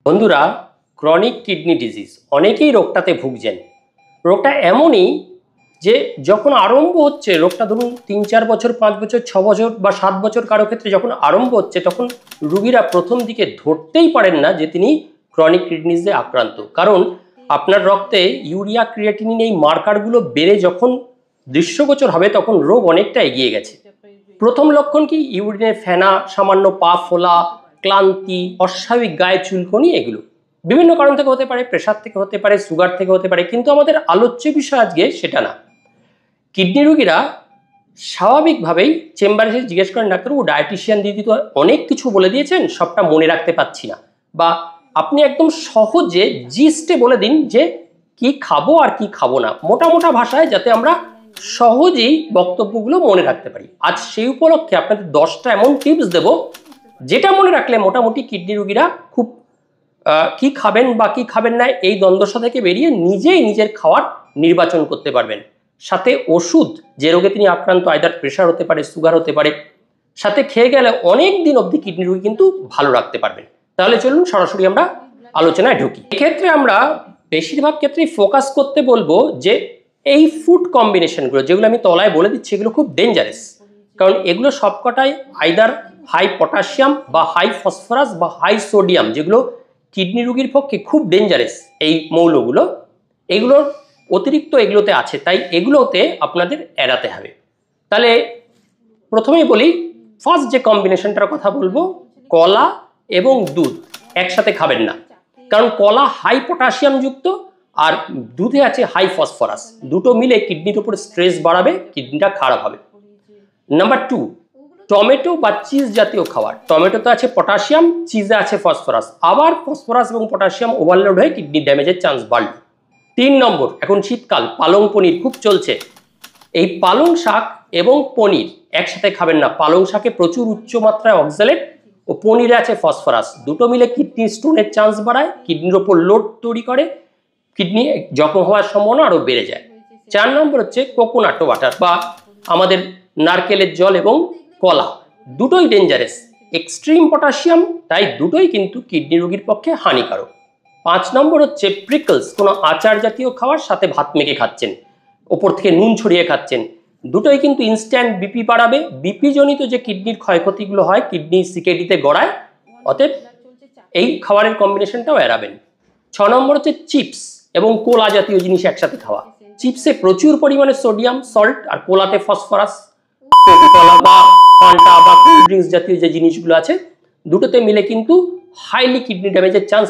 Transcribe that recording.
বন্ধুরা, chronic kidney disease অনেকেই রোগটাতে ভুগছেন। রোগটা এমনই যে যখন আরম্ভ হচ্ছে রোগটা, ধরুন ৩-৪ বছর, ৫ বছর, ৬ বছর বা ৭ বছর কারো ক্ষেত্রে যখন আরম্ভ হচ্ছে, তখন রুগীরা প্রথম দিকে ধরতেই পারেন না যে তিনি ক্রনিক কিডনি ডিজিজে আক্রান্ত। কারণ আপনার রক্তে ইউরিয়া, ক্রিয়েটিনিন এই মার্কারগুলো বেড়ে যখন দৃশ্যগোচর হবে তখন রোগ অনেকটা এগিয়ে গেছে। প্রথম লক্ষণ কি? ইউরিনের ফেনা, সামান্য পা ফোলা, ক্লান্তি, অস্বাভাবিক গায়ে চুলকনি, এগুলো বিভিন্ন কারণ থেকে হতে পারে, প্রেশার থেকে হতে পারে, সুগার থেকে হতে পারে, কিন্তু আমাদের আলোচ্য বিষয় আজকে সেটা না। কিডনি রোগীরা স্বাভাবিকভাবেই চেম্বারে এসে জিজ্ঞেস করেন, ডাক্তারবাবু ডায়েটিশিয়ান দিদি তো অনেক কিছু বলে দিয়েছেন, সবটা মনে রাখতে পারছি না, বা আপনি একদম সহজে জিস্টে বলে দিন যে কি খাবো আর কি খাবো না, মোটা মোটা ভাষায়, যাতে আমরা সহজেই বক্তব্যগুলো মনে রাখতে পারি। আজ সেই উপলক্ষে আপনাদের 10টা এমন টিপস দেব যেটা মনে রাখলে মোটামুটি কিডনি রোগীরা খুব কি খাবেন বা কি খাবেন না এই দ্বন্দ্বসা থেকে বেরিয়ে নিজেই নিজের খাওয়ার নির্বাচন করতে পারবেন। সাথে ওষুধ, যে রোগে তিনি আক্রান্ত, আইদার প্রেশার হতে পারে, সুগার হতে পারে, সাথে খেয়ে গেলে অনেক দিন অবধি কিডনি রোগী কিন্তু ভালো রাখতে পারবেন। তাহলে চলুন সরাসরি আমরা আলোচনায় ঢুকি। এক্ষেত্রে আমরা বেশিরভাগ ক্ষেত্রেই ফোকাস করতে বলবো যে এই ফুড কম্বিনেশনগুলো, যেগুলো আমি তলায় বলে দিচ্ছি, এগুলো খুব ডেঞ্জারাস। কারণ এগুলো সবকটাই আইদার হাই পটাশিয়াম বা হাই ফসফরাস বা হাই সোডিয়াম, যেগুলো কিডনি রোগীর পক্ষে খুব ডেঞ্জারাস। এই মৌলগুলো, এগুলোর অতিরিক্ত এগুলোতে আছে, তাই এগুলোতে আপনাদের এড়াতে হবে। তাহলে প্রথমেই বলি, ফার্স্ট যে কম্বিনেশনটার কথা বলবো, কলা এবং দুধ একসাথে খাবেন না। কারণ কলা হাই পটাশিয়াম যুক্ত আর দুধে আছে হাই ফসফরাস, দুটো মিলে কিডনির উপর স্ট্রেস বাড়াবে, কিডনিটা খারাপ হবে। নাম্বার 2, টমেটো বা চিজ জাতীয় খাবার। টমেটোতে আছে পটাশিয়াম, চিজে আছে ফসফরাস, আবার ফসফরাস এবং পটাশিয়াম ওভারলোড হয়ে কিডনি ড্যামেজের চান্স বাড়ল। 3 নম্বর, এখন শীতকাল, পালং পনির খুব চলছে। এই পালং শাক এবং পনির একসাথে খাবেন না। পালং শাকে প্রচুর উচ্চ মাত্রায় অক্সালেট ও পনিরে আছে ফসফরাস, দুটো মিলে কিডনি স্টোনের চান্স বাড়ায়, কিডনির ওপর লোড তৈরি করে, কিডনি জখম হওয়ার সম্ভাবনা আরও বেড়ে যায়। 4 নম্বর হচ্ছে কোকোনাট ওয়াটার বা আমাদের নারকেলের জল এবং কলা, দুটোই ডেঞ্জারাস, এক্সট্রিম পটাশিয়াম, তাই দুটোই কিন্তু কিডনি রোগীর পক্ষে হানিকারক। 5 নম্বর হচ্ছে প্রিকলস, কোনো আচার জাতীয় খাওয়ার সাথে ভাত মেখে খাচ্ছেন, ওপর থেকে নুন ছড়িয়ে খাচ্ছেন, দুটোই কিন্তু ইনস্ট্যান্ট বিপি বাড়াবে। বিপি জনিত যে কিডনির ক্ষয়ক্ষতিগুলো হয় কিডনি সিকেডিতে গড়ায়, অতএব এই খাবারের কম্বিনেশনটাও এড়াবেন। 6 নম্বর হচ্ছে চিপস এবং কোলা জাতীয় জিনিস একসাথে খাওয়া। চিপসে প্রচুর পরিমাণে সোডিয়াম, সল্ট, আর কোলাতে ফসফরাস। কোকা-কোলা বা ফান্টা বা কোল্ড ড্রিঙ্কস জাতীয় যে জিনিসগুলো আছে, দুটোতে মিলে কিন্তু হাইলি কিডনি ড্যামেজের চান্স